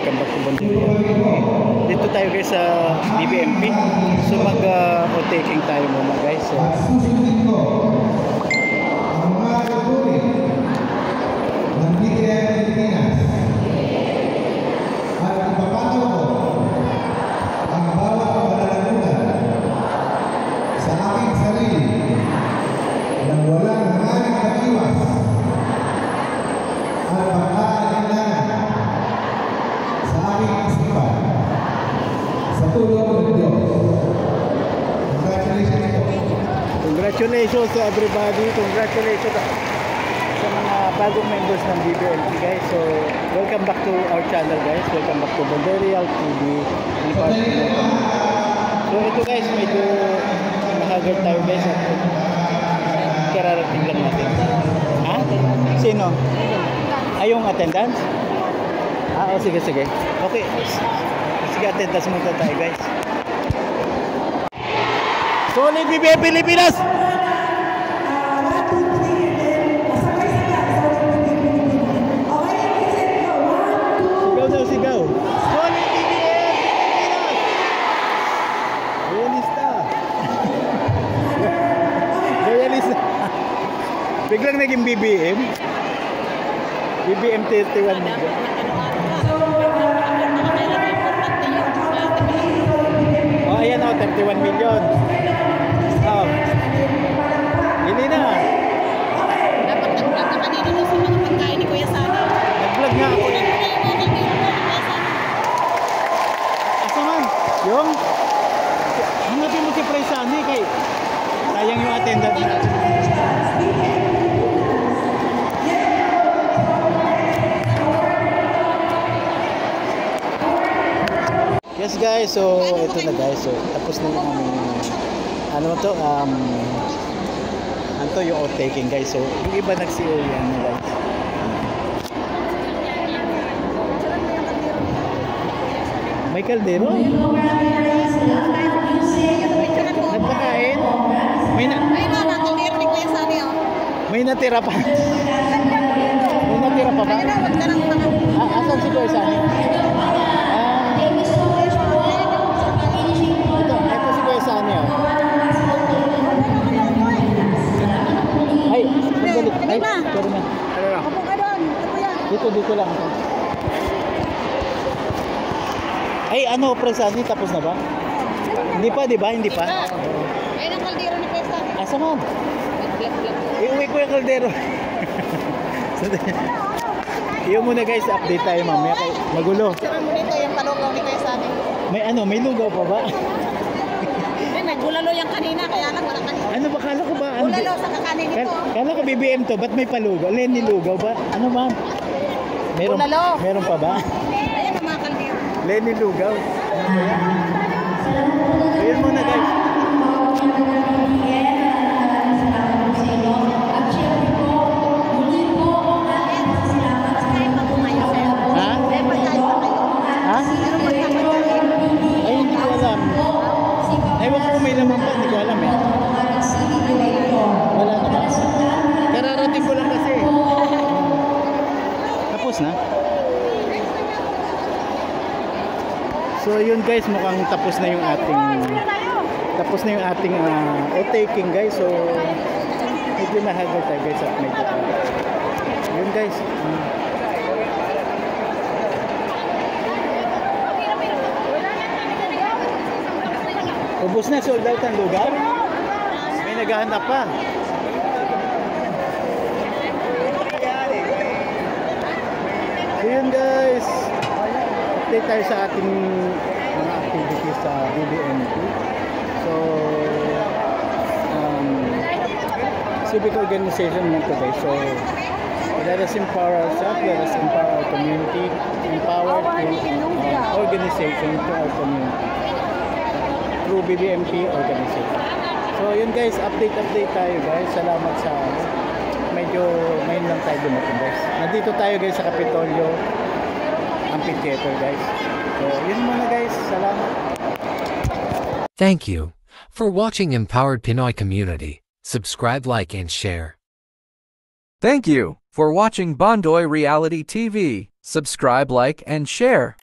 welcome back to Banderia. Dito tayo guys sa BBMP. So mag-taking tayo muna guys. So, ang mga tutuloy ng BBM Pilipinas at ipapataw ko ang bawat pananagutan sa aking sarili nang walang hangaring mag-iwas at pagkakalinlangan sa aking isipan sa tulong ng Diyos. Congratulations po. Congratulations to everybody. Congratulations sa mga bagong members ng BBMP guys. So welcome back to our channel guys. Welcome back to Banderia TV. So ito guys, medyo nakagard tayo guys. Kararating lang natin. Ha? Sino? Ay, yung attendance? O sige, sige. Okay. Sige, attendance muna tayo guys. Solid BBM Pilipinas! Sigaw daw, sigaw. Solid BBM Pilipinas! Royalista. Royalista. Biglang naging BBM. BBM 31 million. Oh, ayan o, 31 million. Oh. Hindi na. Dapat nag-vlog ka kanina doon sa mga pagkain ni Kuya Sani. Nag-vlog nga ako. Asa man? Yung? Hanapin mo si Fray Sani kay sayang yung attendance natin. Yes guys, so ito na guys. So tapos na yung ano to, anto yung outtaking guys. So yung iba nag-CEO yan guys. May kaldero? Nagpakain? May natira pa. May natira pa ba? Asan si Kuya Sani? Ito si Kuya Sani oh. Ay, sandali. Ay, sorry na. Dito lang. Ay, ano, Fray Sani, tapos na ba? Hindi pa, di ba? Hindi pa? Ayun ang kaldero ni Kuya Sani. Asa man? Iuwi ko yung kaldero. Iyon muna guys, update tayo mamaya kay magulo. Sira mo dito yung palugaw ni Kuya Sani. May lugaw pa ba? Nagbulalo yung kanina, kaya lang wala kanina. Ano ba, kala ko ba? Bulalo sa kakanin nito. Kala ko BBM to, ba't may palugaw? Lenny lugaw ba? Ano ba? Bulalo. Meron pa ba? Ayan ang mga kaldero. Lenny lugaw. Ayun muna guys. Ha? Ay, hindi ko alam. Ewan ko may laman pa, hindi ko alam eh. Wala na ba? Kararating ko lang kasi. Tapos na? So yun guys, mukhang tapos na yung ating outtaking guys. So medyo nahagal tayo guys at medyo yun guys. Ubus na, sold out ang lugar. May naghahanap pa. So yun guys, update tayo sa ating mga activities sa BBMP. So civic organization nito guys. So let us empower ourselves, let us empower our community, empower organization to our community through BBMP organization. So yun guys, update tayo guys. Salamat sa medyo ngayon lang tayo dumating guys. Nandito tayo guys sa Kapitolyo Amphitheater guys. So yun muna guys, salamat. Thank you for watching Empowered Pinoy Community. Subscribe, like, and share. Thank you for watching Bondoy Reality TV. Subscribe, like, and share.